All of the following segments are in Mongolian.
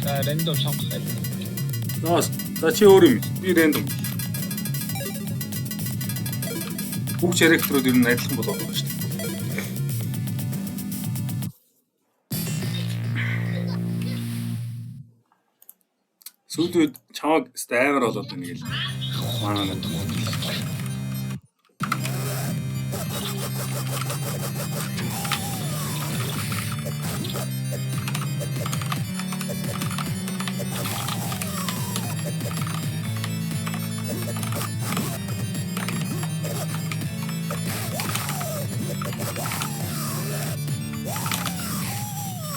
랜덤 성까지. За чи өөр юм. Би рэндом. Бүх character-ууд ер нь адилхан болоод байгаа шүү дээ. Сүүлд чамаг амар болоод байна гэл. Манай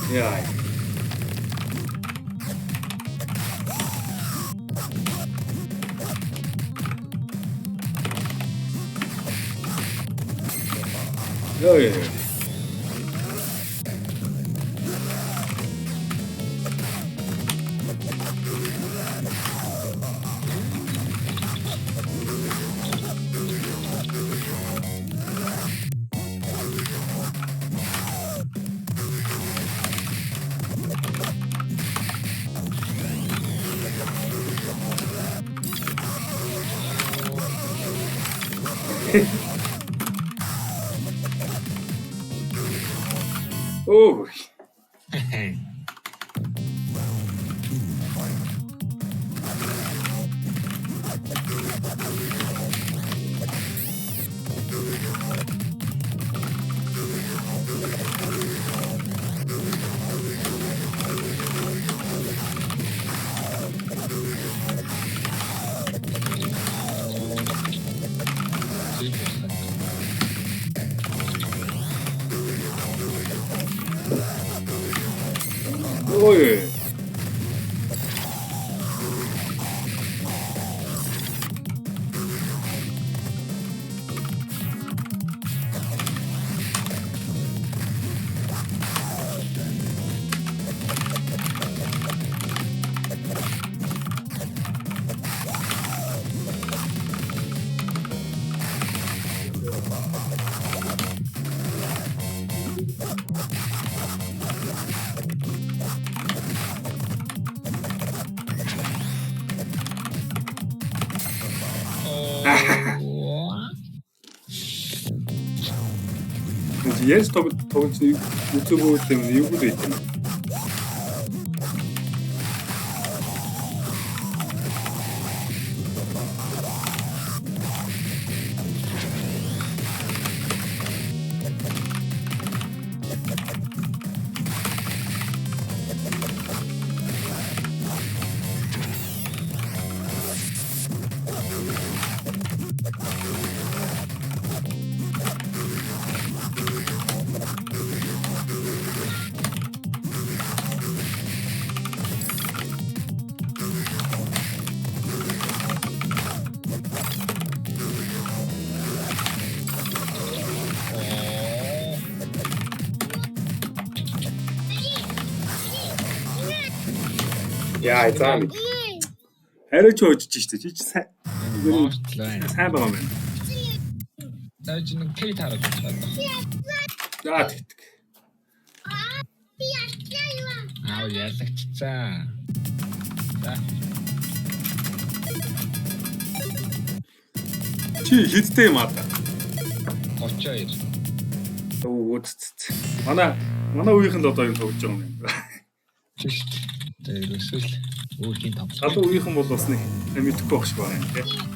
яа. Ой. Oh. Ой. Яаж тоглож YouTube-ээр юм юу гэдэг юм. Яа, цаана. Арай ч уужиж штэ. Чи сайн. Сайн байгаа юм байна. За чи нэг кей тараад байна. За тэгтэг. Би яачлаа. Яалагцсан. За. Чи хиттэй юм аа. 32. Оо үст. Манай үеийнхэн л одоо юм тоглож байгаа юм байна. Чишт. Тэр өсвөл өөрхийн том. Залуу үеийнхэн бол бас нэг мэдхгүй багш байна тийм.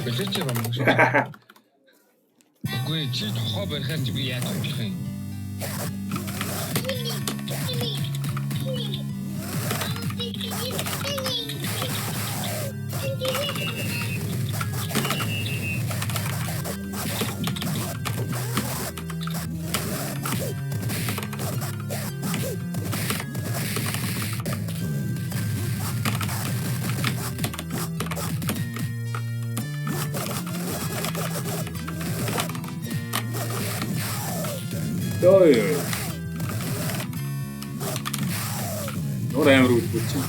Бэлээч юм уу? Үгүй чи тохоо барихаар чи би яаж болох юм? Йой. Нор амар үлдэх чинь.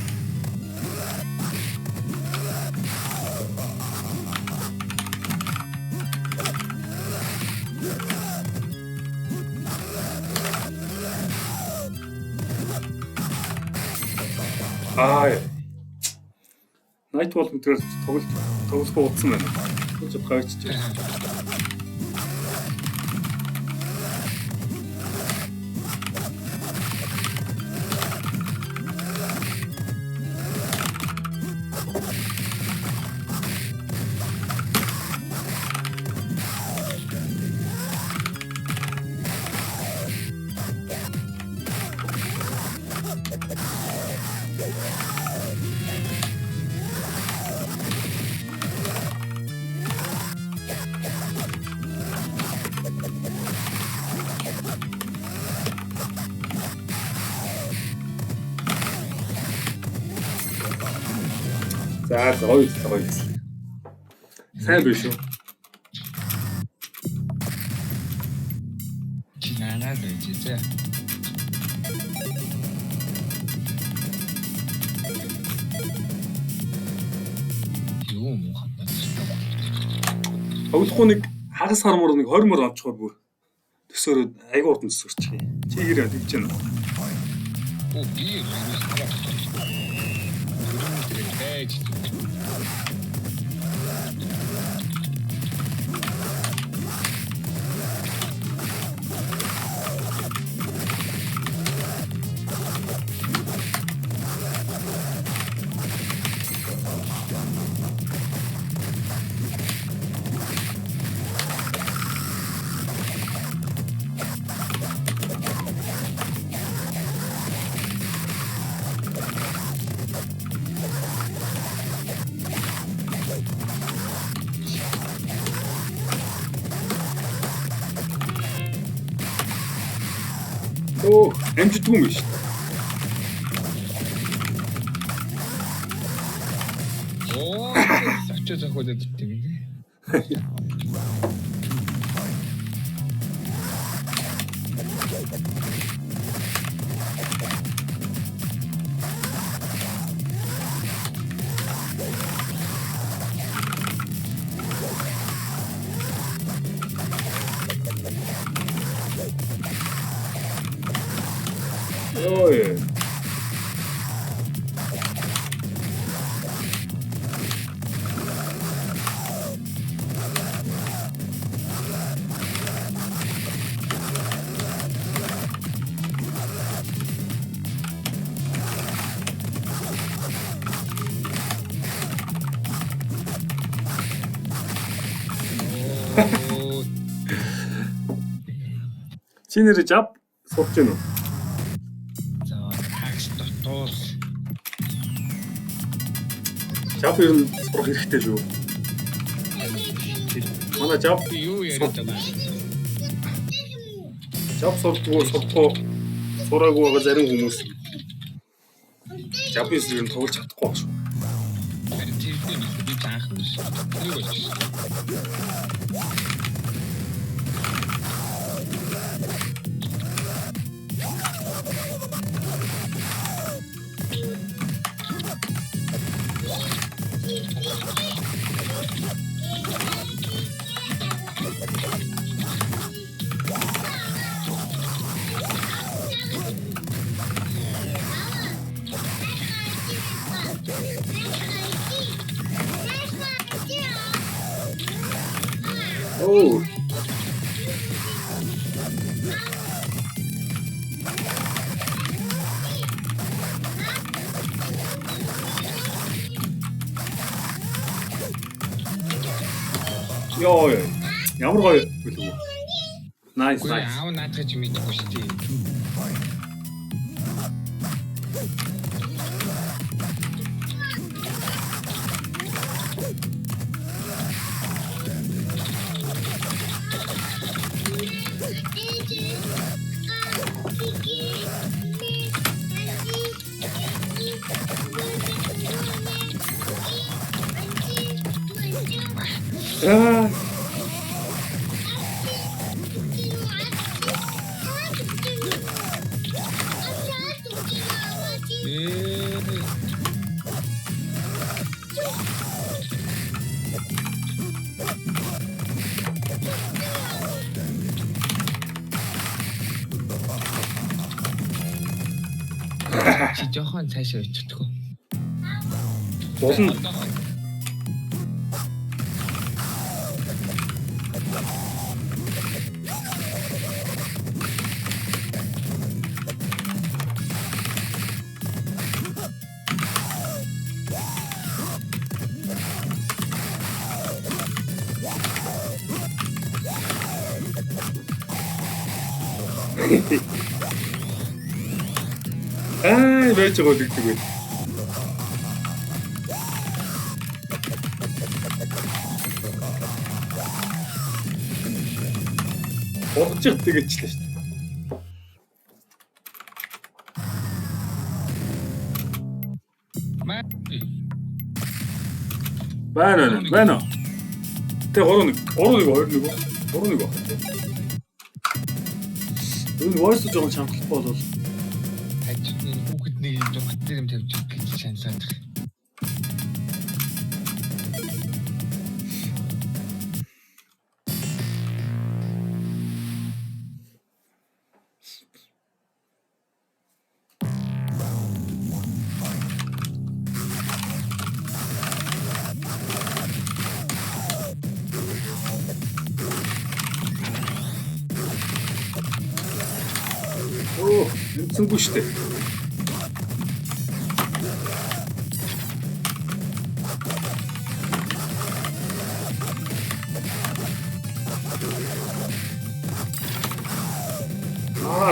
Найт бол мэтэр тоглох утсан байна. Чод гавчиж. За гоё. Сайн биш үү? Чинана дэжээ. Юу муу хатаа. Тоглохгүй нэг хагас хармуур нэг 20 мөр авчихвал бүр төсөөрөд айгуу урдан төсөрчих. Чи хэрэг тэгж байна. Оо би вирус хараа. Ээж. Оо, амжигдгүй юм биш. Оо, сачаа захиулаад иттим юм. Ой. Чи нэр жав сууж гэнэ үү? За, хагас дотоос. Жав ер нь сурах хэрэгтэй шүү. Манай жав Юу яриад байгаа. жав сурдгуу сураагүй байгаа зарим хүмүүс жавын зэрэг нь тоглож чадахгүй байна шүү. Тэр тийм би таах юм шиг. Юу болж байна? Oh. Йоо. Ямар гоё билүү. Nice. Аав наадах ч мэдгүй шүү дээ. Чи жоохон цаашаа өчтгөө. Болно. Байж байгаа гэдэг үү? Бодож их тэгээчлээ шүү дээ. Байна. Тэ 3-1 2-1. Энэ voice жоохон чангалахгүй болвол Хүүхэд нэг доктор юм тавьж гэж шансаад. Энцэнгүй шүү дээ.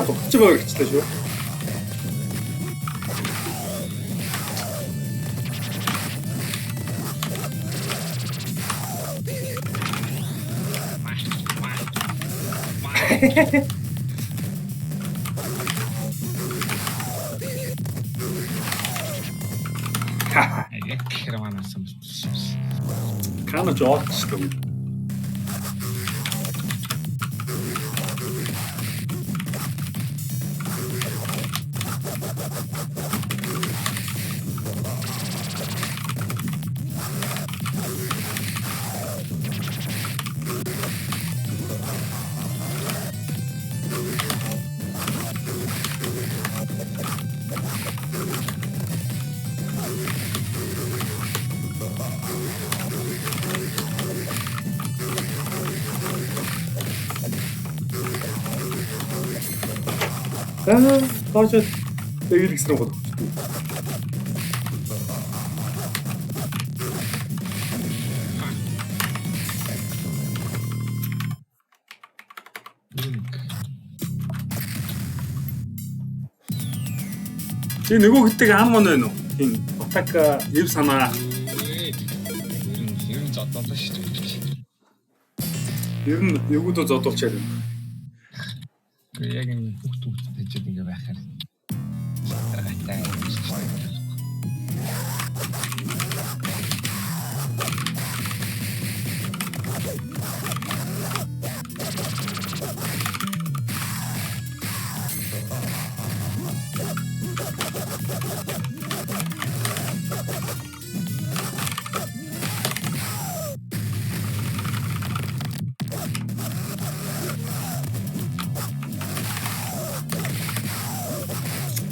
Дугч байгаа гэжтэй шүү. Кана жоод шүү дээ. Тоочод тэгэлгс рүү гол. Чи нөгөө хитэг ам мөн байна уу? Тийм атак ив санаа. Ер нь зодолоо шүү дээ. Ер нь юугд зодолчаад байна. Яг энэ хүүхд тэжээд ингээ байхаар. Таргатай.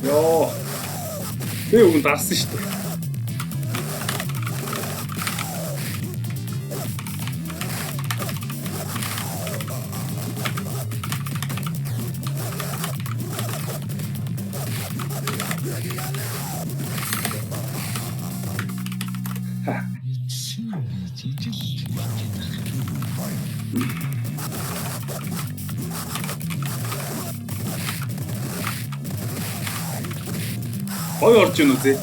Йоо. Тэ үн дарсан шүү дээ. Ой орж ийн үү?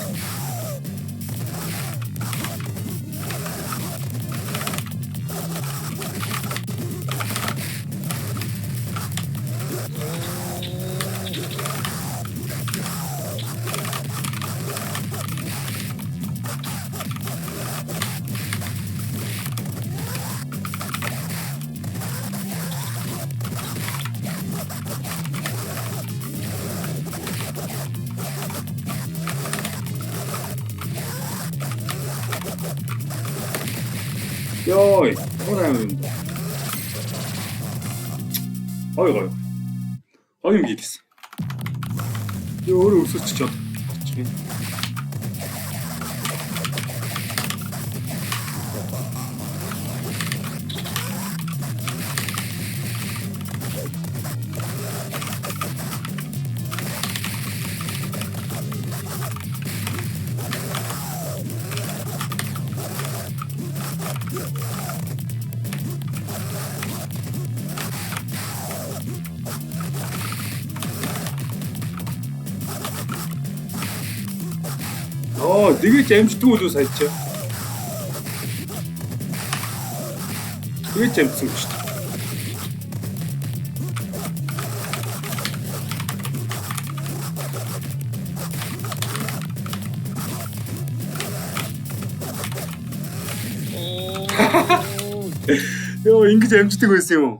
Йой, 뭐라 하면 된다. 어이구. 어이 기겠어. 요를 웃었지 저. би. Оо, тэгэж амждаг үү сая чи? Тэгэж амжсан гэж шүү дээ. Йоо, ингэж амждаг байсан юм уу?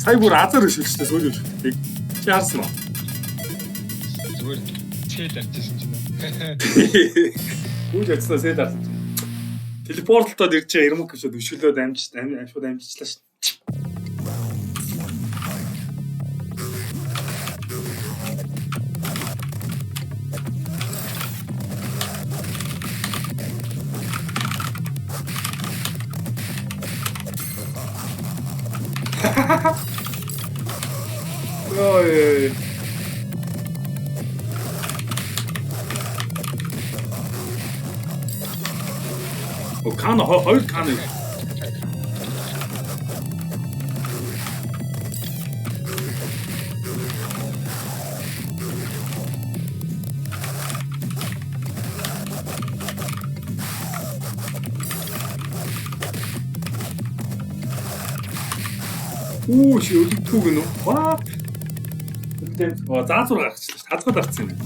Сая бүр азар өшөлчтэй сууж өшөлттэй. Чи харсан уу? Зүгээр цэд арчсан чинь. Гүйж очсон сэд харсан чинь. Телепортлоод ирж байгаа ирмэг гэшөд өшөлөөд шууд амжичлаа шүү. Ой. О, кана хоёр кана. Үу, шилдэггүй гэнэ. Ваа. Тэгтээ заазуур гаргачлаа. Хадгад гарцсан юм.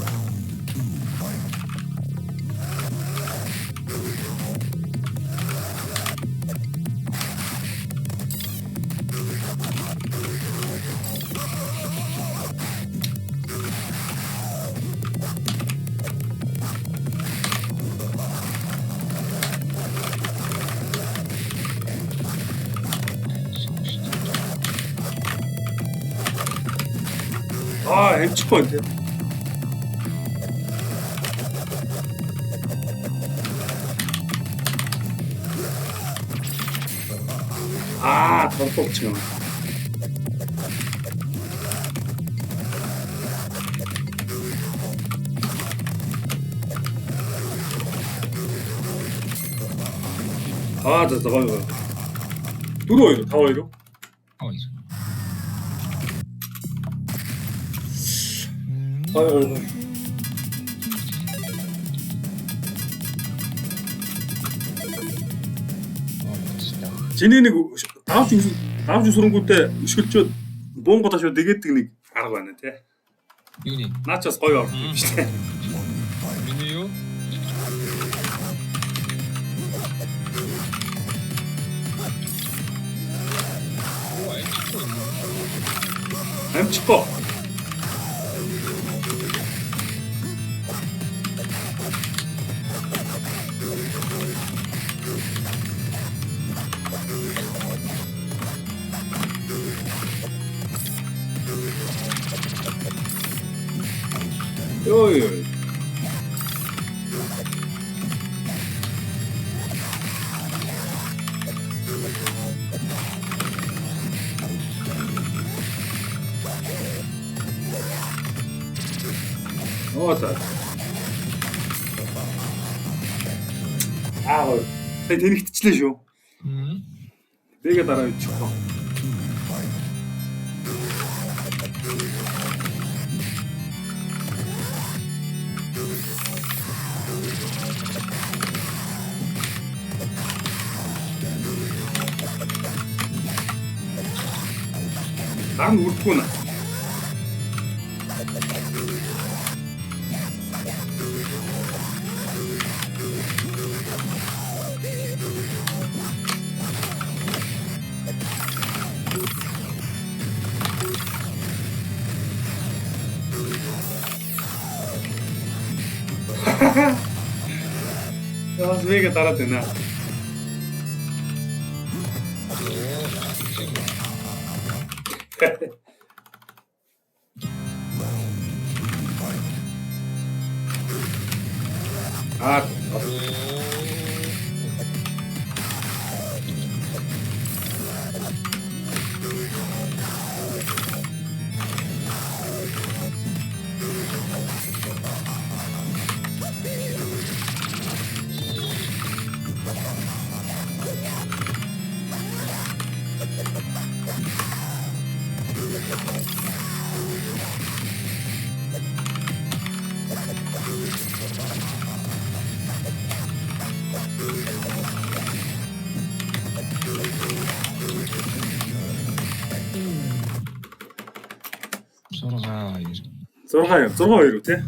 Амчихгүй тийм. Толгойч юм. За гоё. 4-2, 5-2. Ой. Чиний нэг давж сүрэнгүүтээ өшгөлчөөд буунгуудаа шууд дэгээдэг нэг арга байна тий. Юуны? Наачаас гоё орох юм шүү дээ. Миний юу? Амчихгүй. Ой. Вот так. Сая тэнэгтчлээ шүү. Бэгээ дараа үчихгүй. Дан үрдэхгүй нэ. Яас вега дараад байна. 아, Сургаа 6-2 тий.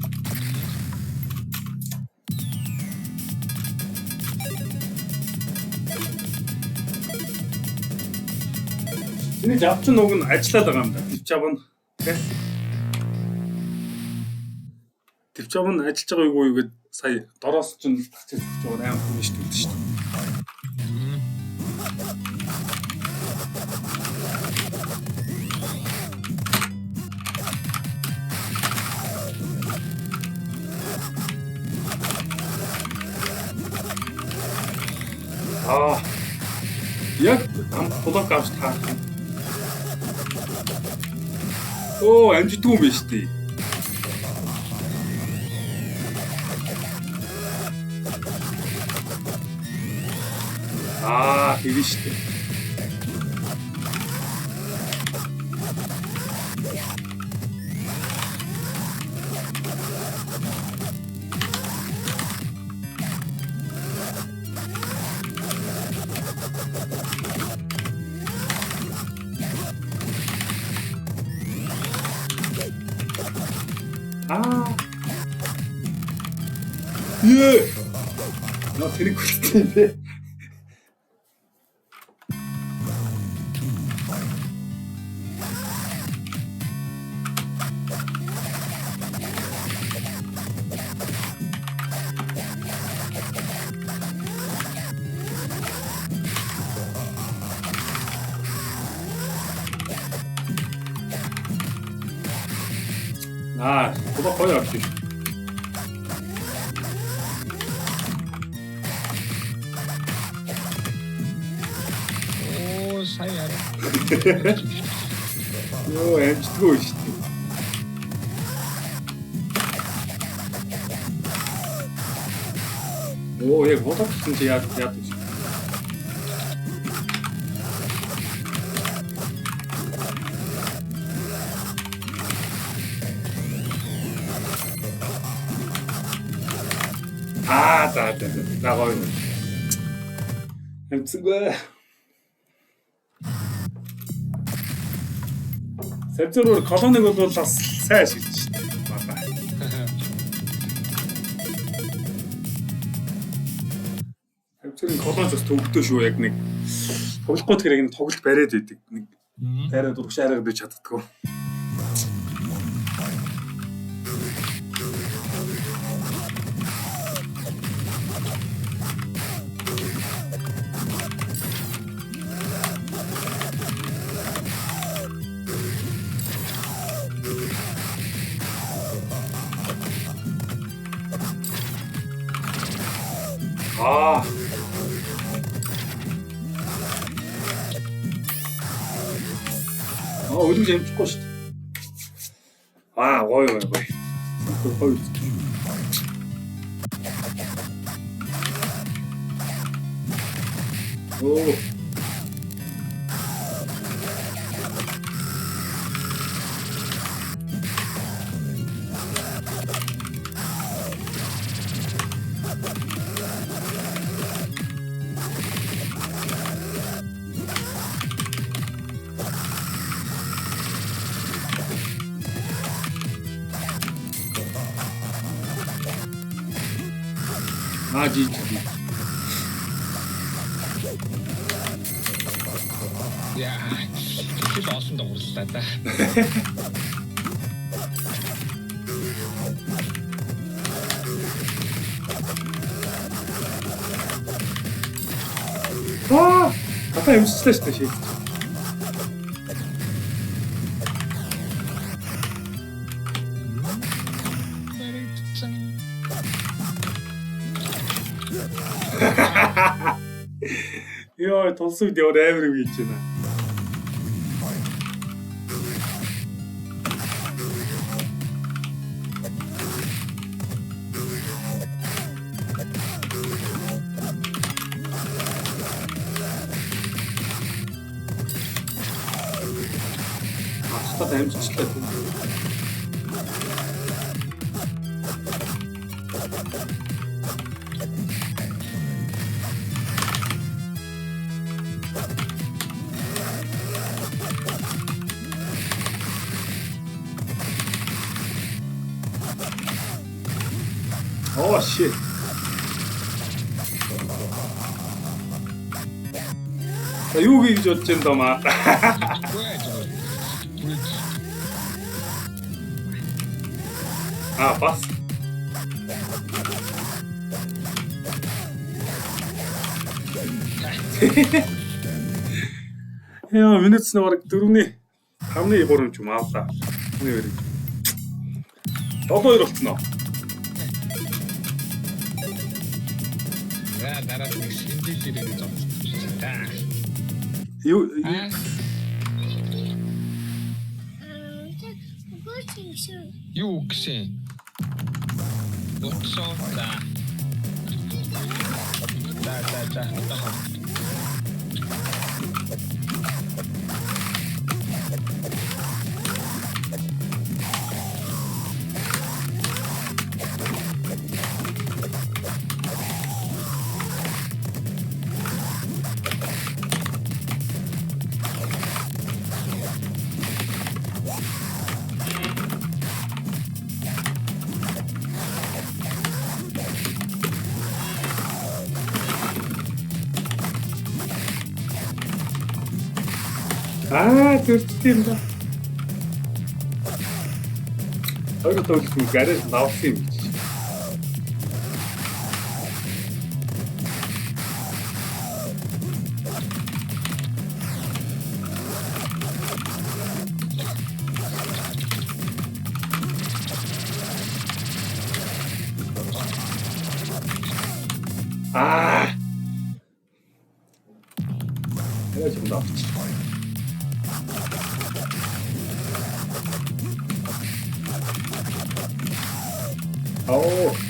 Энэ жавч нүг нь ажиллаад байгаа юм да. Төвчав нь ажиллаж байгаа юу гэд сая дороос ч тагцаж байгаа аим хүн шүү дээ. Яг блок авч таах юм. Оо, амжигдгүй юм биш үү? Тэгээ шүү дээ. Тэрийг хүссэн юм бэ? 그거 거의 없지. 오, 사이야래. 요, 엠치도 있지. 오, 얘 뭐다 진짜 야 또. 나가요. 엠쓴 거야. 셉트로 걸어낸 것도 다 사야지. 맞다. 셉트는 걸어줘서 төвөгдөө шүү яг нэг тоглохгүй тэрийг нь тоглож бариад байдаг. Нэг бариад урагш арга бий чаддгүй. 어디 좀 죽고 싶다. 어이. 오. 지지. 야, 이렇게 나왔습니다 모르겠다. 아까 MC 치다 싶다 씨. Яа, тулс үед ямар амар юм хийж байна. Ахтад амжилттай. Oh shit. Юу гэж бодож байна даа маа. Бас. Яа, минутс нэг 4-ний 5-ны 3 ч юм аалаа. Үний өрөө. 7-2 болчихно. Дараа нэг шинжилгээ хийж байгаа. Юу юу гэсэн? Боксоо да. төрчтэй юм да. Хоёр төлөв гараж навсан юм гэж. Яаж юм да. Oh.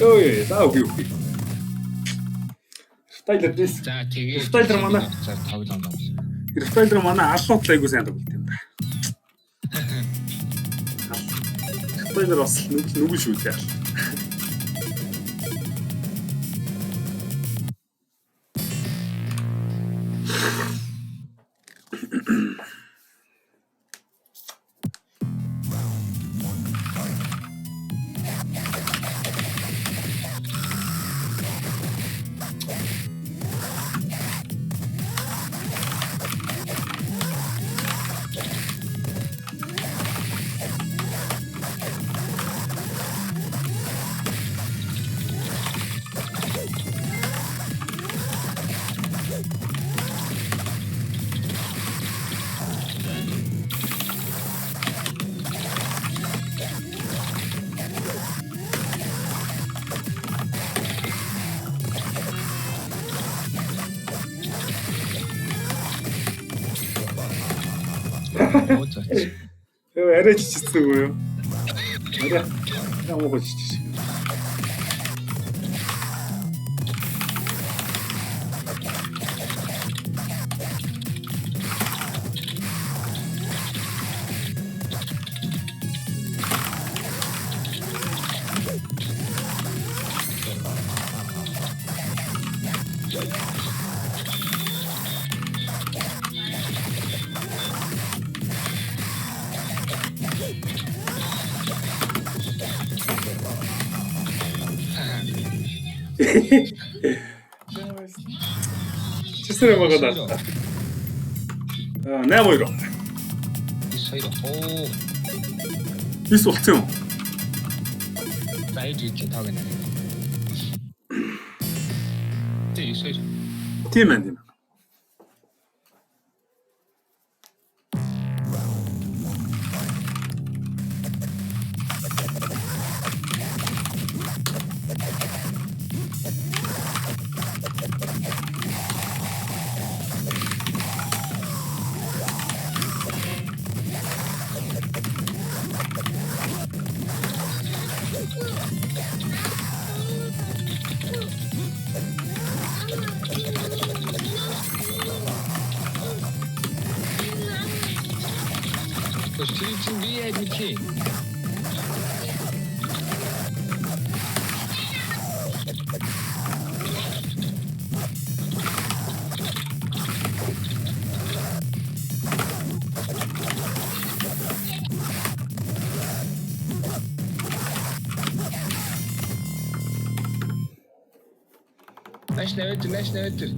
Ой, за үгүй. Стайлер дэс. За тэгээ. Стайлер манай тоглоом байна. Стайлер манай аллууд айгуу сайн тоглолт юм да. Стайлер бас нүгэл шүү дээ. Ууцаач. Йоо арай жижигсэн үгүй юу? Арай намайг жижиг. Чисэр байгаа даа. 8-2. Сая. Оо. Бис болцсон юм. Зайж гэж таагаад. Сая. Тийм ээ. Посмотрите, где детей. Наш на ветер.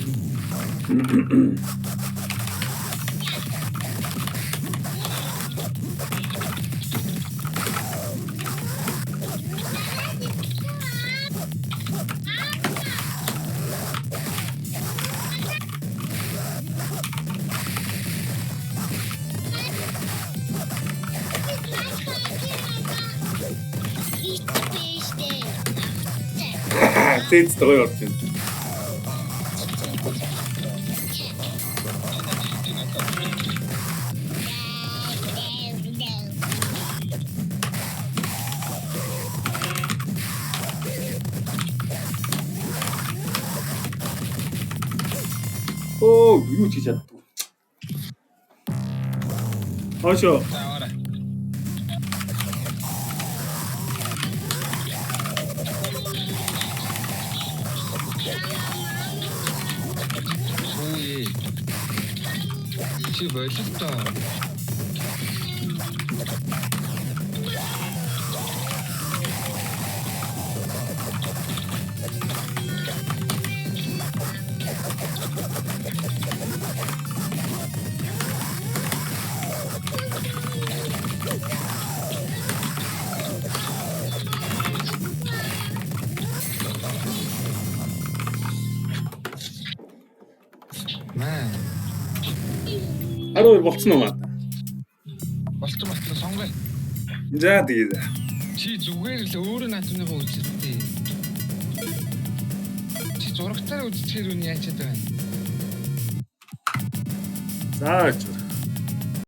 Тэц гоё орж байна. Оо, юу хийж чаддгүй. Хоошо. Заавараа. Ой. Чи болтой. Маа. 12 болцсон уу маа? Болтой сонгоо. За тэгээд. Чи зүгээр л өөрөө наатныхаа үзэлтэй. Чи зурагтаар үзчихээр үн яачаад байна. За ч.